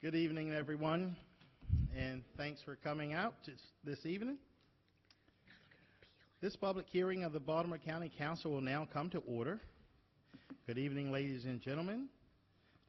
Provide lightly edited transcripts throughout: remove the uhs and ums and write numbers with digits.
Good evening, everyone, and thanks for coming out this evening. This public hearing of the Baltimore County Council will now come to order. Good evening, ladies and gentlemen.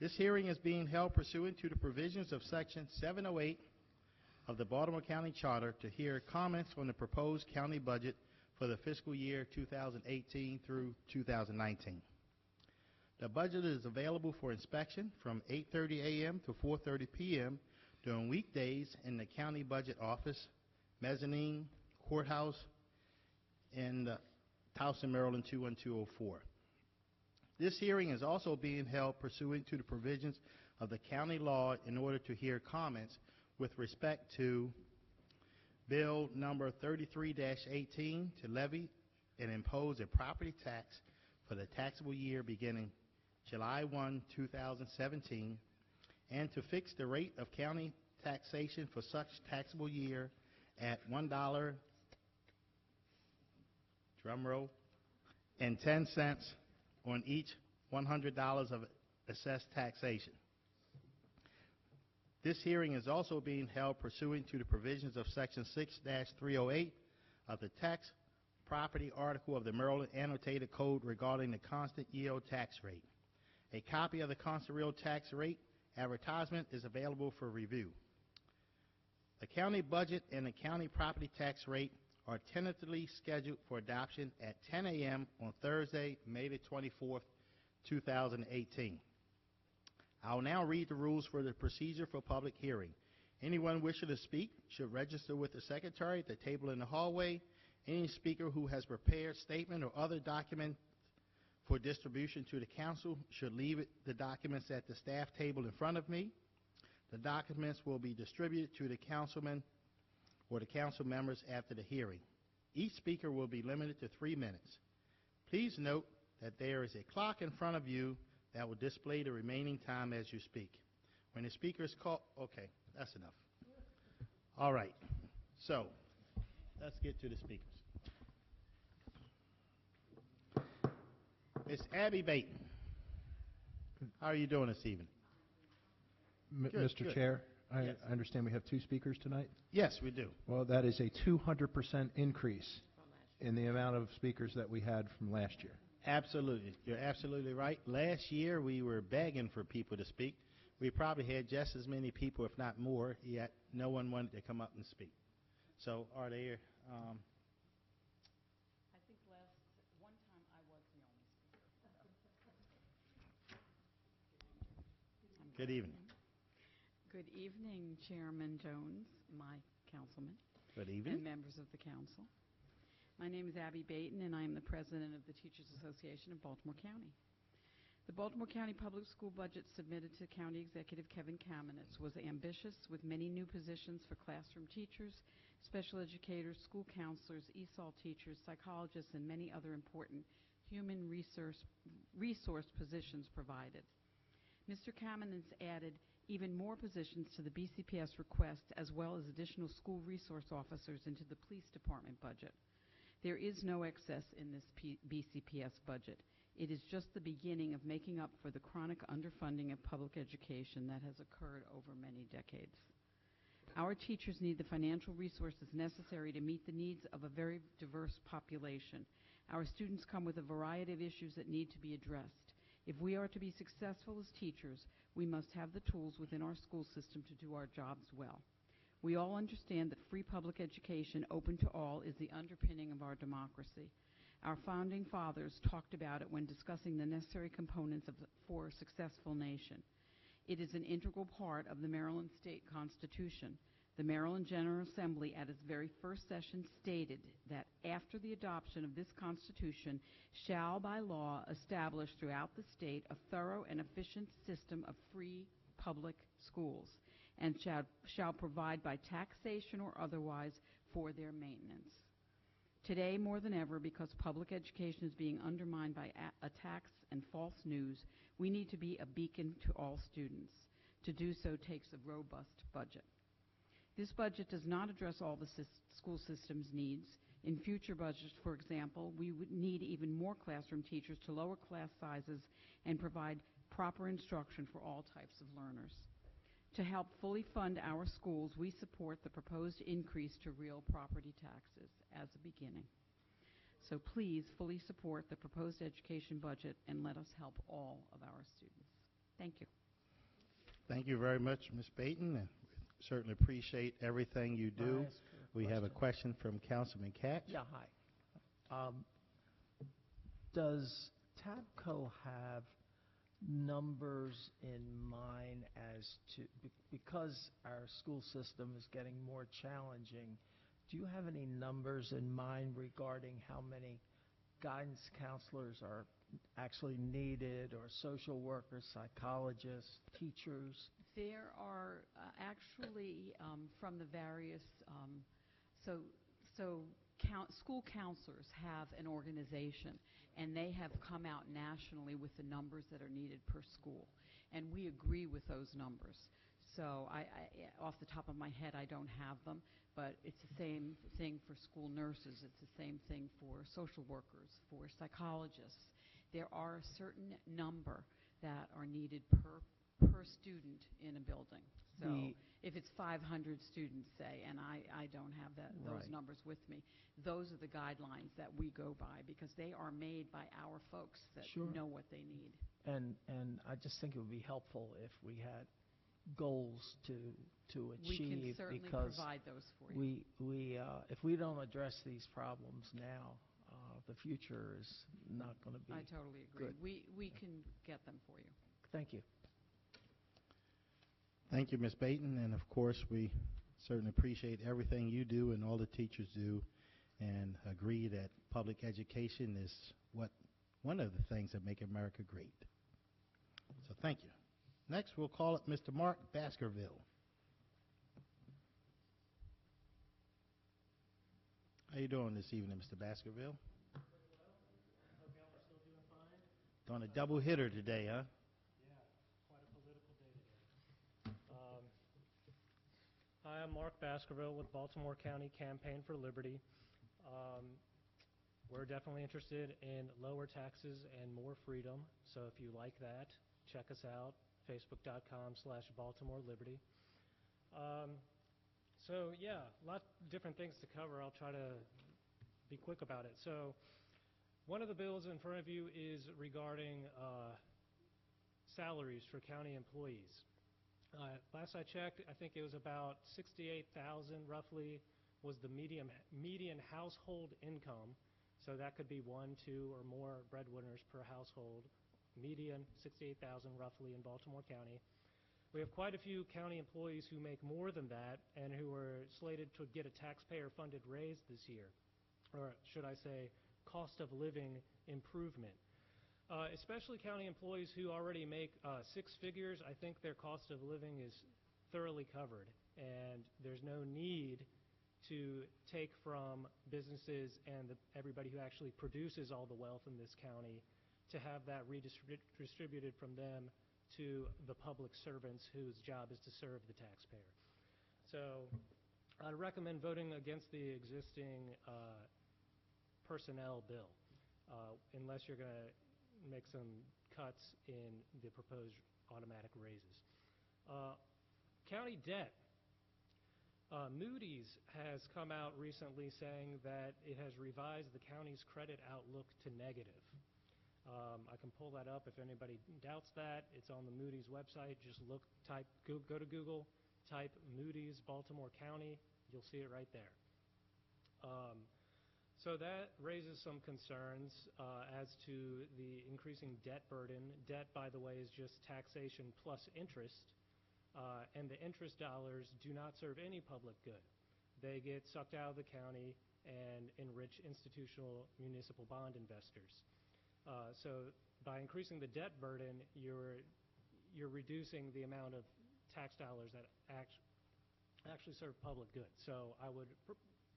This hearing is being held pursuant to the provisions of Section 708 of the Baltimore County Charter to hear comments on the proposed county budget for the fiscal year 2018 through 2019. The budget is available for inspection from 8:30 a.m. to 4:30 p.m. during weekdays in the County Budget Office, Mezzanine, Courthouse, and Towson, Maryland 21204. This hearing is also being held pursuant to the provisions of the county law in order to hear comments with respect to Bill number 33-18 to levy and impose a property tax for the taxable year beginning July 1, 2017, and to fix the rate of county taxation for such taxable year at $1, drum roll, and 10 cents on each $100 of assessed taxation. This hearing is also being held pursuant to the provisions of Section 6-308 of the Tax Property Article of the Maryland Annotated Code regarding the constant yield tax rate. A copy of the constant yield tax rate advertisement is available for review. The county budget and the county property tax rate are tentatively scheduled for adoption at 10 a.m. on Thursday, May the 24th, 2018. I will now read the rules for the procedure for public hearing. Anyone wishing to speak should register with the secretary at the table in the hallway. Any speaker who has prepared statement or other document for distribution to the council should leave the documents at the staff table in front of me. The documents will be distributed to the councilman or the council members after the hearing. Each speaker will be limited to 3 minutes. Please note that there is a clock in front of you that will display the remaining time as you speak. When the speaker is called, okay, that's enough. All right, so let's get to the speakers. It's Abby Baton. How are you doing this evening? Mr. good. Chair, I Yes. understand we have 2 speakers tonight. Yes, we do. Well, that is a 200% increase in the amount of speakers that we had from last year. Absolutely. You're absolutely right. Last year, we were begging for people to speak. We probably had just as many people, if not more, yet no one wanted to come up and speak. So are there... I think one time I was the only speaker. Good evening. Good evening, Chairman Jones, my councilman, Good and evening. members of the council. My name is Abby Baton, and I am the president of the Teachers Association of Baltimore County. The Baltimore County Public School budget submitted to County Executive Kevin Kamenetz was ambitious, with many new positions for classroom teachers, special educators, school counselors, ESOL teachers, psychologists, and many other important human resource positions provided. Mr. Kamenetz added even more positions to the BCPS request, as well as additional school resource officers into the police department budget. There is no excess in this BCPS budget. It is just the beginning of making up for the chronic underfunding of public education that has occurred over many decades. Our teachers need the financial resources necessary to meet the needs of a very diverse population. Our students come with a variety of issues that need to be addressed. If we are to be successful as teachers, we must have the tools within our school system to do our jobs well. We all understand that free public education open to all is the underpinning of our democracy. Our founding fathers talked about it when discussing the necessary components for a successful nation. It is an integral part of the Maryland State Constitution. The Maryland General Assembly at its very first session stated that after the adoption of this Constitution shall by law establish throughout the state a thorough and efficient system of free public schools, and shall provide by taxation or otherwise for their maintenance. Today, more than ever, because public education is being undermined by attacks and false news, we need to be a beacon to all students. To do so takes a robust budget. This budget does not address all the school system's needs. In future budgets, for example, we would need even more classroom teachers to lower class sizes and provide proper instruction for all types of learners. To help fully fund our schools, we support the proposed increase to real property taxes as a beginning. So please fully support the proposed education budget and let us help all of our students. Thank you. Thank you very much, Ms. Baton, and we certainly appreciate everything you May I do. ask We have a question from Councilman Katz. Yeah, hi. Does TABCO have numbers in mind as to, because our school system is getting more challenging, do you have any numbers in mind regarding how many guidance counselors are actually needed, or social workers, psychologists, teachers? There are actually from the various, school counselors have an organization, and they have come out nationally with the numbers that are needed per school, and we agree with those numbers. So off the top of my head, I don't have them, but it's the same thing for school nurses. It's the same thing for social workers, for psychologists. There are a certain number that are needed per student in a building. So if it's 500 students, say, and I don't have those Right. numbers with me, those are the guidelines that we go by, because they are made by our folks that Sure. know what they need. And I just think it would be helpful if we had goals to We can achieve, certainly because provide those for you. we if we don't address these problems now, the future is not going to be. I totally agree. Good. We can get them for you. Thank you. Thank you, Ms. Baton, and of course, we certainly appreciate everything you do and all the teachers do, and agree that public education is one of the things that make America great. So thank you. Next, we'll call up Mr. Mark Baskerville. How you doing this evening, Mr. Baskerville? Hope y'all are still doing fine. Doing a double hitter today, huh? Yeah, quite a political day today. Hi, I'm Mark Baskerville with Baltimore County Campaign for Liberty. We're definitely interested in lower taxes and more freedom, so if you like that, check us out, facebook.com/Baltimore Liberty. So yeah, a lot of different things to cover. I'll try to be quick about it. So one of the bills in front of you is regarding salaries for county employees. Last I checked, I think it was about $68,000 roughly was the median household income. So that could be one, two, or more breadwinners per household. Median, $68,000 roughly in Baltimore County. We have quite a few county employees who make more than that and who are slated to get a taxpayer-funded raise this year, or should I say cost of living improvement. Especially county employees who already make six figures, I think their cost of living is thoroughly covered, and there's no need to take from businesses and everybody who actually produces all the wealth in this county to have that redistributed from them to the public servants whose job is to serve the taxpayer. So I'd recommend voting against the existing personnel bill, unless you're going to make some cuts in the proposed automatic raises. County debt. Moody's has come out recently saying that it has revised the county's credit outlook to negative. I can pull that up if anybody doubts that. It's on the Moody's website. Just go to Google, type Moody's Baltimore County. You'll see it right there. So that raises some concerns as to the increasing debt burden. Debt, by the way, is just taxation plus interest, and the interest dollars do not serve any public good. They get sucked out of the county and enrich institutional municipal bond investors. So by increasing the debt burden, you're reducing the amount of tax dollars that actually serve public good. So I would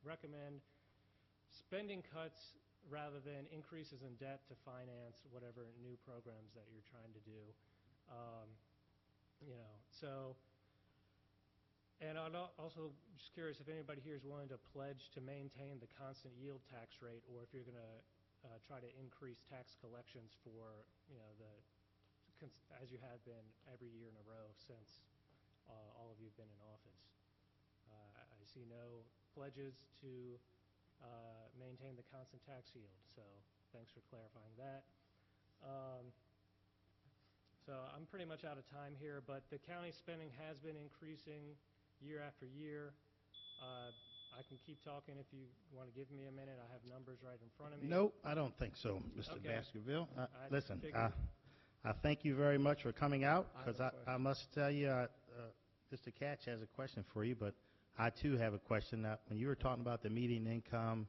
recommend spending cuts rather than increases in debt to finance whatever new programs that you're trying to do. And I'm also just curious if anybody here is willing to pledge to maintain the constant yield tax rate, or if you're going to try to increase tax collections for, as you have been every year in a row since all of you have been in office. I see no pledges to maintain the constant tax yield, so thanks for clarifying that. So I'm pretty much out of time here, but the county spending has been increasing year after year. I can keep talking if you want to give me a minute. I have numbers right in front of me. Nope, I don't think so, Mr. Okay. Baskerville. I Listen, figured. I thank you very much for coming out, I have because a I question. must tell you, Mr. Catch has a question for you, but I too have a question. When you were talking about the median income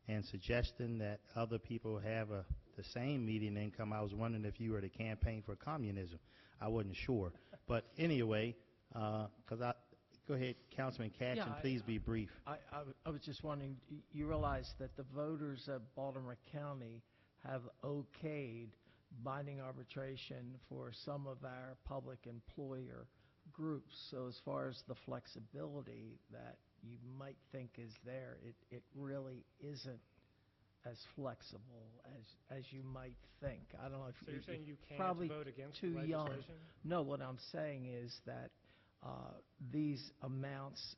and suggesting that other people have the same median income, I was wondering if you were to campaign for communism. I wasn't sure. But anyway, go ahead, Councilman Catch, Yeah, and please be brief. I was just wondering, you realize that the voters of Baltimore County have okayed binding arbitration for some of our public employer groups. So as far as the flexibility that you might think is there, it really isn't as flexible as you might think. I don't know if So you're saying you can't probably vote against too the young. legislation? No, what I'm saying is that these amounts,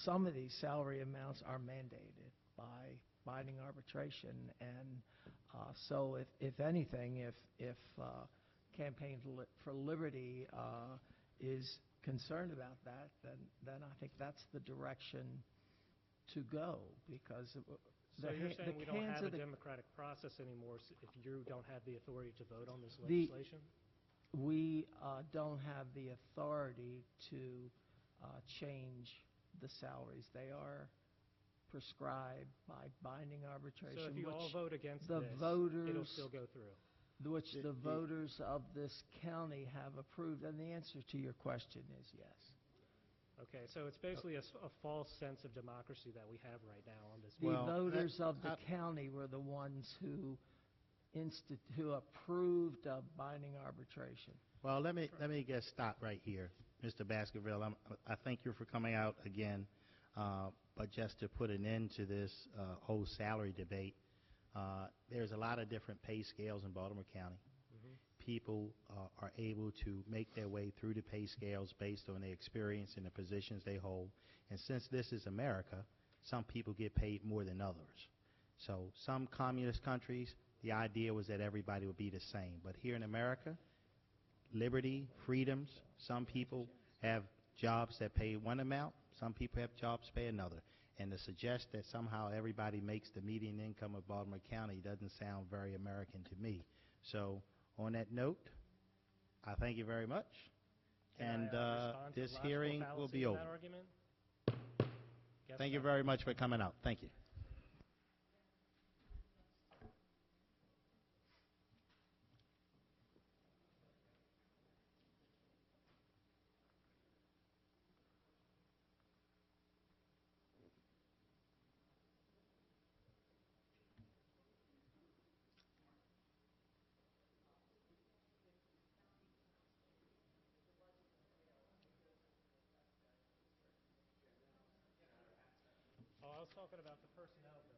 some of these salary amounts are mandated by binding arbitration, and so if anything, if Campaign for Liberty is concerned about that, then I think that's the direction to go, because So you're saying we don't hands have of a the democratic process anymore if you don't have the authority to vote on this The- legislation? we don't have the authority to change the salaries. They are prescribed by binding arbitration, So if you all vote against the this, it'll voters- still go through? which the voters of this county have approved. And the answer to your question is yes. Okay, so it's basically a false sense of democracy that we have right now on this. The Well, voters of the I- county were the ones who approved of binding arbitration. Well, let me just stop right here, Mr. Baskerville. I thank you for coming out again, but just to put an end to this whole salary debate, there's a lot of different pay scales in Baltimore County. People are able to make their way through the pay scales based on their experience and the positions they hold. And since this is America, some people get paid more than others. So some communist countries, the idea was that everybody would be the same. But here in America, liberty, freedoms, some people have jobs that pay one amount, some people have jobs pay another. And to suggest that somehow everybody makes the median income of Baltimore County doesn't sound very American to me. So on that note, I thank you very much. Can And I, respond to this logical hearing will fallacy be in over. that argument? Guess Thank you not. very much for coming out. Thank you. Oh, I was talking about the personnel bill.